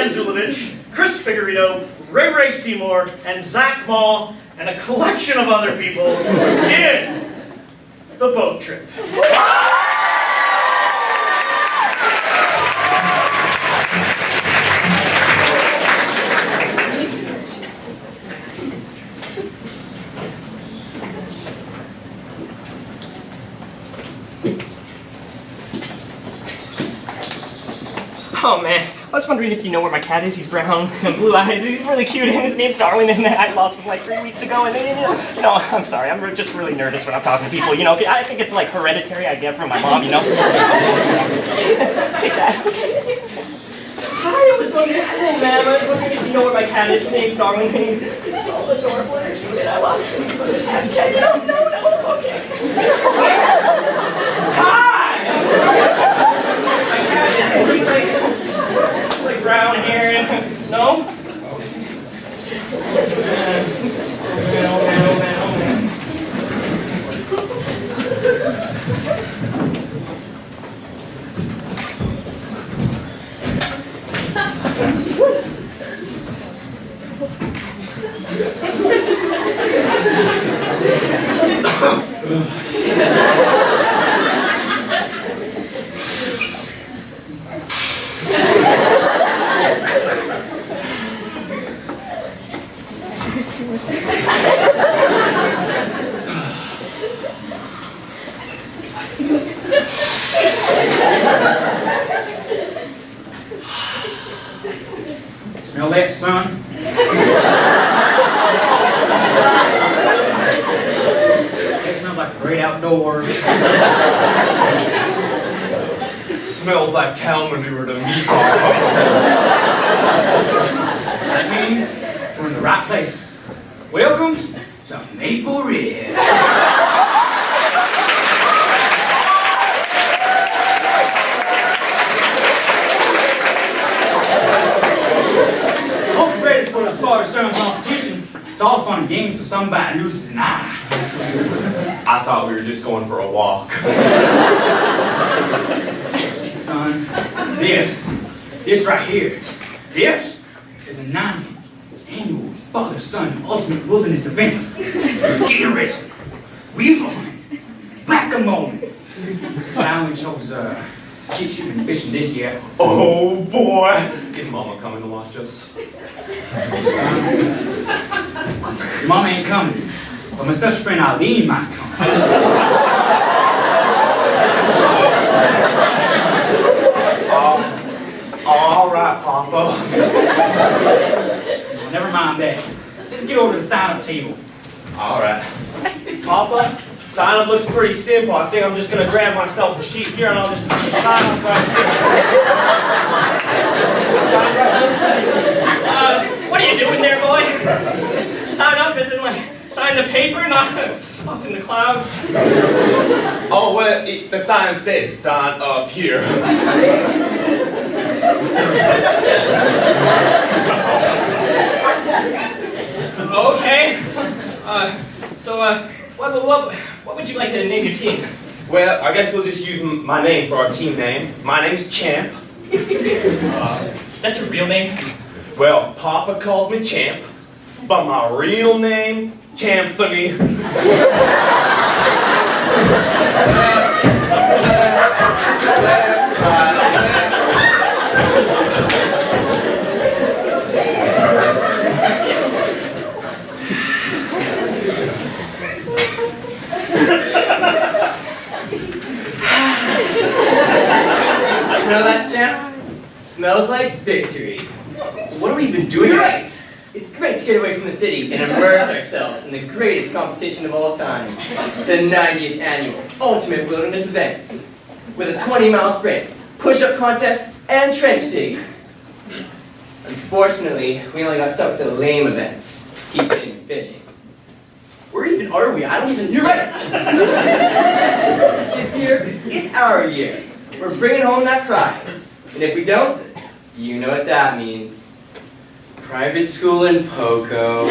Anzulovich, Chris Figueiredo, Ray Seymour, and Zach Maul, and a collection of other people in the boat trip. Oh man, I was wondering if you know where my cat is. He's brown and blue eyes. He's really cute, and his name's Darwin, and I lost him like 3 weeks ago. And you know, I'm sorry, I'm just really nervous when I'm talking to people. You know, I think it's like hereditary. I get from my mom. You know. Take that. Hi, I was wondering, oh man, I was wondering if you know where my cat is. His name's Darwin, and it's all adorable, and I lost him. No, okay. Hi. My cat is. He's like brown hair and no? Oh man. Smell that, son? It smells like great outdoors. Smells like cow manure to me. That means we're in the right place. Welcome to Maple Ridge. Hope you're ready for the father-son competition. It's all fun and games till somebody loses an eye. I thought we were just going for a walk. Son, this right here, this is a 9th annual father-son ultimate wilderness event. Gator racing, weasel hunting, whack-a-mole. But I only chose skeet shooting and fishing this year. Oh boy! Is Mama coming to watch us? Your mama ain't coming, but my special friend Eileen might come. All right, Papa. Never mind that. Let's get over to the sign-up table. All right. Papa, sign up looks pretty simple. I think I'm just gonna grab myself a sheet here and I'll just sign up right here. Sign right here. What are you doing there, boy? Sign up as in like sign the paper, not up in the clouds. Oh, well, the sign says sign up here. Okay. What would you like to name your team? Well, I guess we'll just use my name for our team name. My name's Champ. Is that your real name? Well, Papa calls me Champ, but my real name, Champhony. Smell that, champ? Smells like victory. What are we even doing? You're right! It's great to get away from the city and immerse ourselves in the greatest competition of all time. The 90th annual Ultimate Wilderness Events. With a 20-mile sprint, push-up contest, and trench dig. Unfortunately, we only got stuck with the lame events. Skeet shooting and fishing. Where even are we? I don't even... You're right! This year is our year. We're bringing home that prize. And if we don't, you know what that means. Private school in Poco.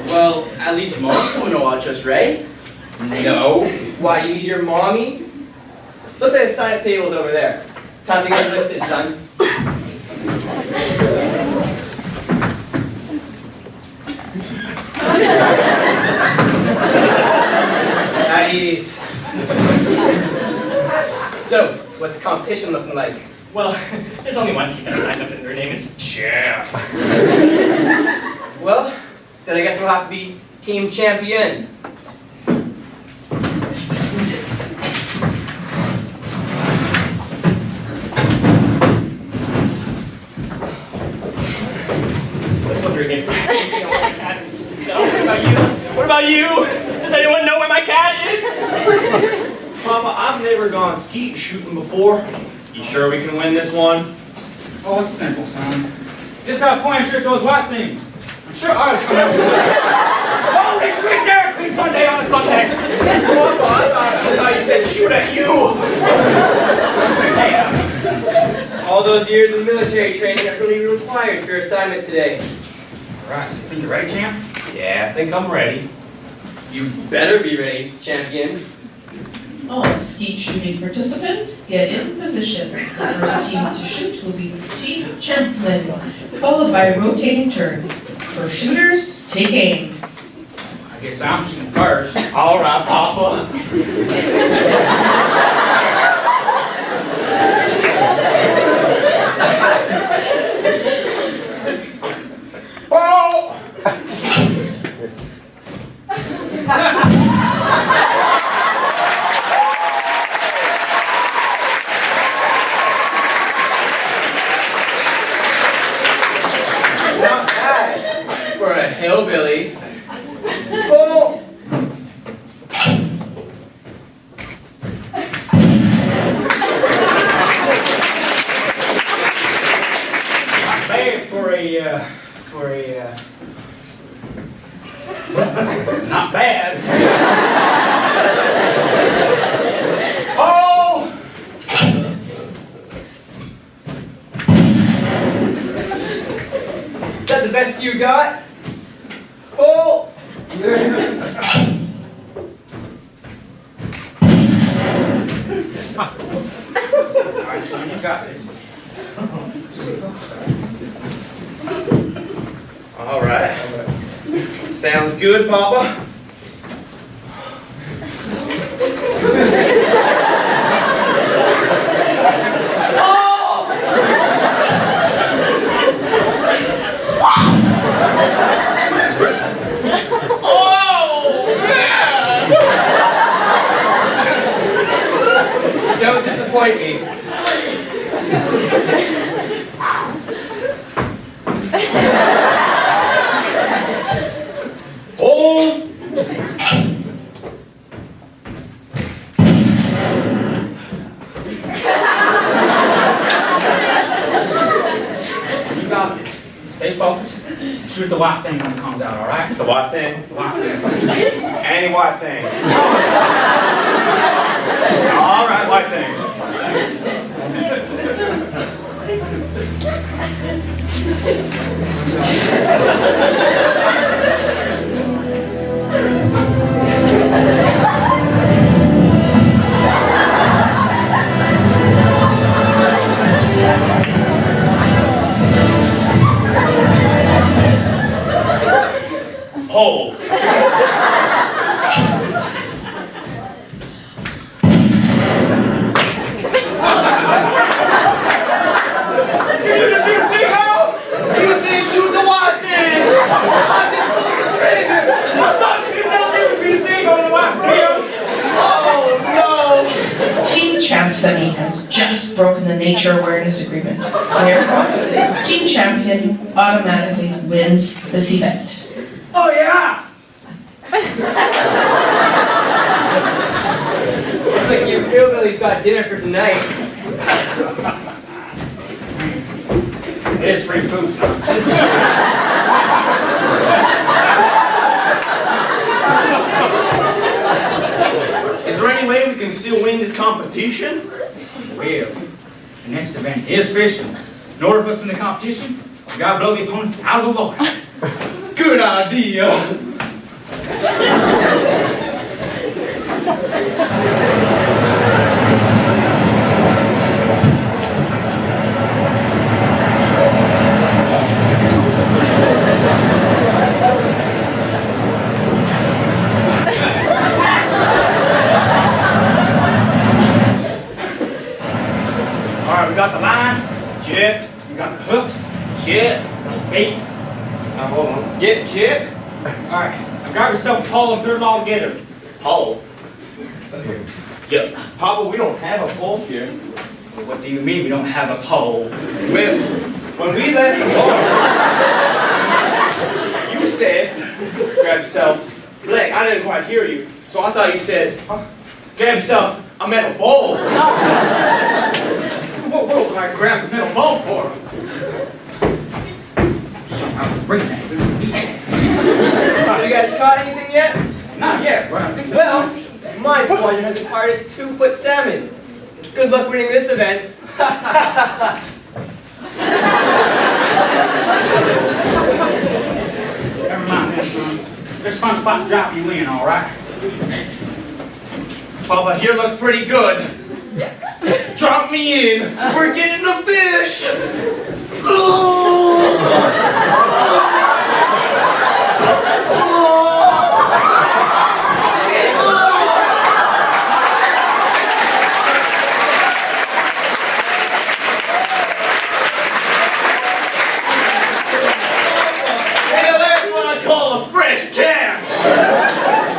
Well, at least mom's going to watch us, right? No. Why, you need your mommy? Looks like the sign-up table's over there. Time to get listed, son. At ease. So, what's the competition looking like? Well, there's only one team that signed up, and their name is Champ. Well, then I guess we'll have to be Team Champion. I was wondering if you know where my cat is. No, what about you? What about you? Does anyone know where my cat is? Papa, I've never gone skeet shooting before. You sure we can win this one? Oh, it's simple, son. Just gotta point and shoot those white things. I'm sure ours come out. Holy sweet Dairy Queen Sunday on a Sunday! Papa, I thought you said shoot at you! All those years of military training are really required for your assignment today. Alright, so you think you're ready, champ? Yeah, I think I'm ready. You better be ready, champion. All skeet shooting participants, get in position. The first team to shoot will be Team Champion, followed by rotating turns. For shooters, take aim. I guess I'm shooting first. All right, Papa. Oh! Not bad for a hillbilly. Oh! Bad for a, not bad. Oh! Is that the best you got? Oh! Alright, son, you got this. All right. Sounds good, Papa. Don't disappoint me. Hold. You got this. Stay focused. Shoot the white thing when it comes out, alright? The white thing. The white thing. Any white thing. All right, white thing. Hold. Team Champion has just broken the nature awareness agreement. Therefore, Team Champion automatically wins this event. Oh yeah! Looks like you hillbillies got dinner for tonight. It's free food, son. Is there any way we can still win this competition? Well, the next event is fishing. In order for us to win the competition, we gotta blow the opponents out of the water. Good idea. All right, we got the line. Check. We got the hooks. Check. Bait. Now hold on. Yeah, check. All right. Now grab yourself a pole and put it all together. Pole. Yep. Papa, we don't have a pole here. Well, what do you mean we don't have a pole? Well, when we left the bar, you said, grab yourself. Blake, I didn't quite hear you, so I thought you said, grab yourself a metal bowl. What can I grab the metal bowl for? Bring that. Have you guys caught anything yet? Not yet, but I think Well, my squadron has departed 2-foot salmon. Good luck winning this event. never mind that, son. There's a fun spot to drop you in, all right? Papa, here looks pretty good. Drop me in. We're getting the fish. Now that's what I call a fresh catch.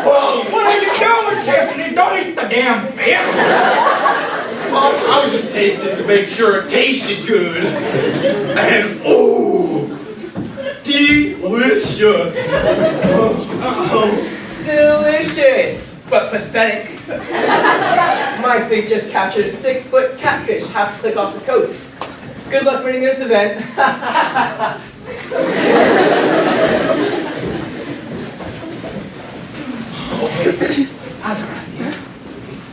Whoa, what are you doing, Tiffany? Don't eat the damn fish! Mom, I was just tasting to make sure it tasted good. And oh, delicious. Delicious, but pathetic. My fleet just captured a 6-foot catfish half slick off the coast. Good luck winning this event. How's our idea?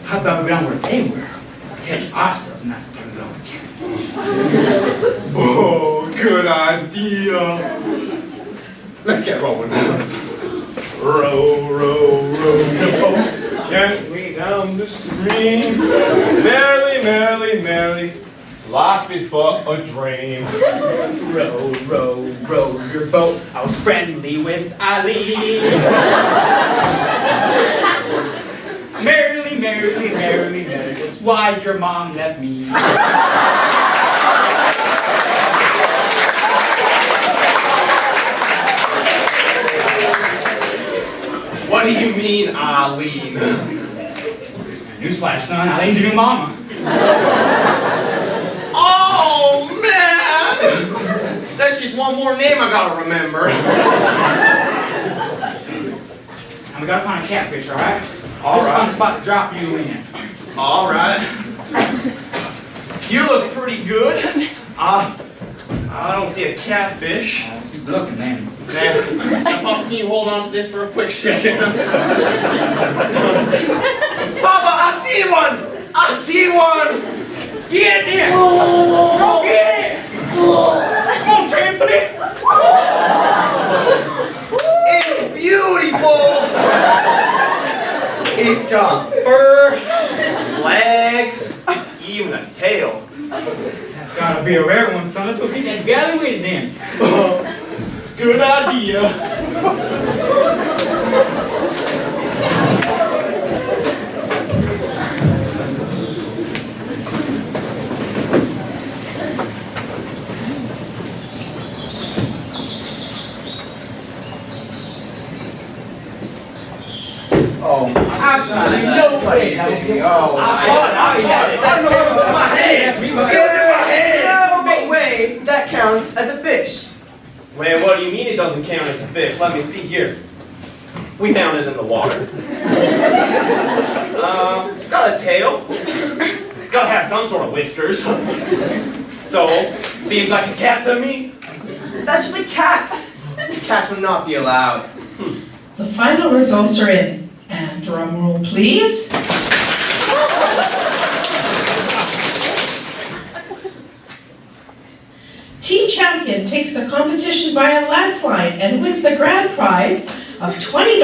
How's about we go down where they were? Catch ourselves and that's put it on the camp. Oh, good idea. Let's get rolling. Row, row, row the boat gently down the stream. Merrily, merrily, merrily. Life is but a dream. Row, row, row your boat. I was friendly with Ali. Merrily, merrily, merrily, merrily. That's why your mom left me. What do you mean, Eileen? Newsflash, son. Eileen's your new mama. Oh, man! That's just one more name I gotta remember. And we gotta find a catfish, all right? All This is a right. fun spot to drop you in. All right. Here looks pretty good. I don't see a catfish. Keep looking, man. Now, Papa, can you hold on to this for a quick second? Papa, I see one! I see one! Get it! Go get it! Come on, Anthony! It's beautiful! It's got fur, legs, even a tail. That's gotta be a rare one, son. Let's go get that evaluated then. Good idea. Absolutely no way. I caught it. That's in my hands. It was in my hands. No way, that counts as a fish. Wait, what do you mean it doesn't count as a fish? Let me see here. We found it in the water. It's got a tail. It's got to have some sort of whiskers. So, seems like a cat to me. That's just a cat. Cats will not be allowed. The final results are in. And drum roll, please. Team champion takes the competition by a landslide and wins the grand prize of $20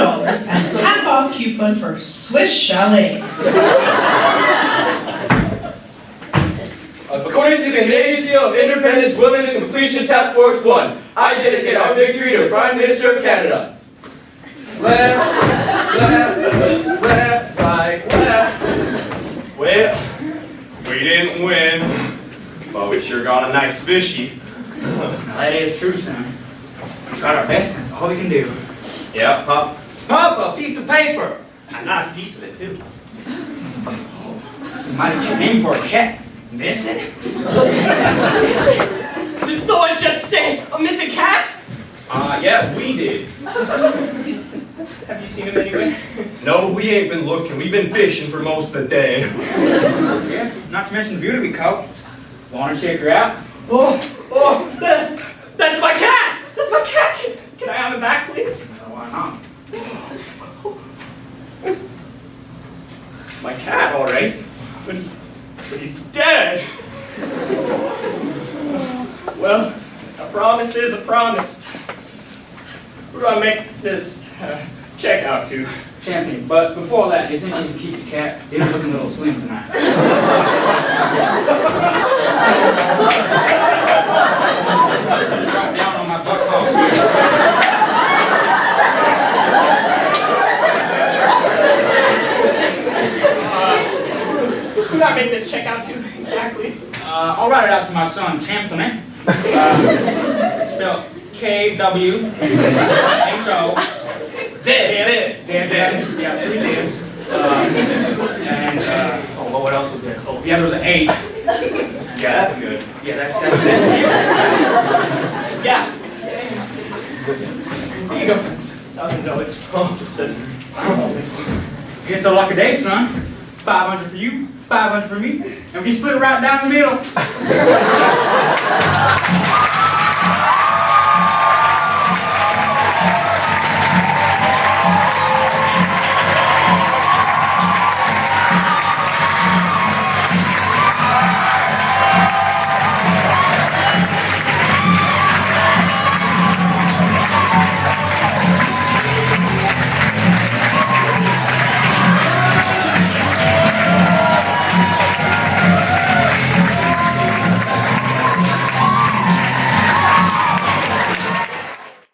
and half off coupon for Swiss Chalet. According to the Canadian Seal of Independence, Wilderness Completion Task Force 1, I dedicate our victory to Prime Minister of Canada. Left, right, left. Well, we didn't win, but we sure got a nice fishy. Now that is true, son. We tried our best, and that's all we can do. Yeah, Pop, a piece of paper. A nice piece of it, too. That's a mighty cute name for a cat. Missing? Did someone just say a missing cat? Yeah, we did. Have you seen him anywhere? No, we ain't been looking. We've been fishing for most of the day. Yeah, not to mention the beauty we caught. Want to check her out? That's my cat! That's my cat! Can I have him back, please? Why not? My cat, all right. But he's dead. Well, a promise is a promise. Who do I make this check out to? Champion, but before that, do you think you can keep the cat? He's looking a little slim tonight. Drop down on my butt calls. Who do I make this check out to exactly? I'll write it out to my son, Champion. It's spelled Kwho. Zed. Yeah, 3 Z's. What else was there? Yeah, there was an H. Yeah, that's good. Yeah, that's it. Yeah. Here you go. $1,000. Oh, just listen. It's a lucky day, son. 500 for you, 500 for me, and we split it right down the middle.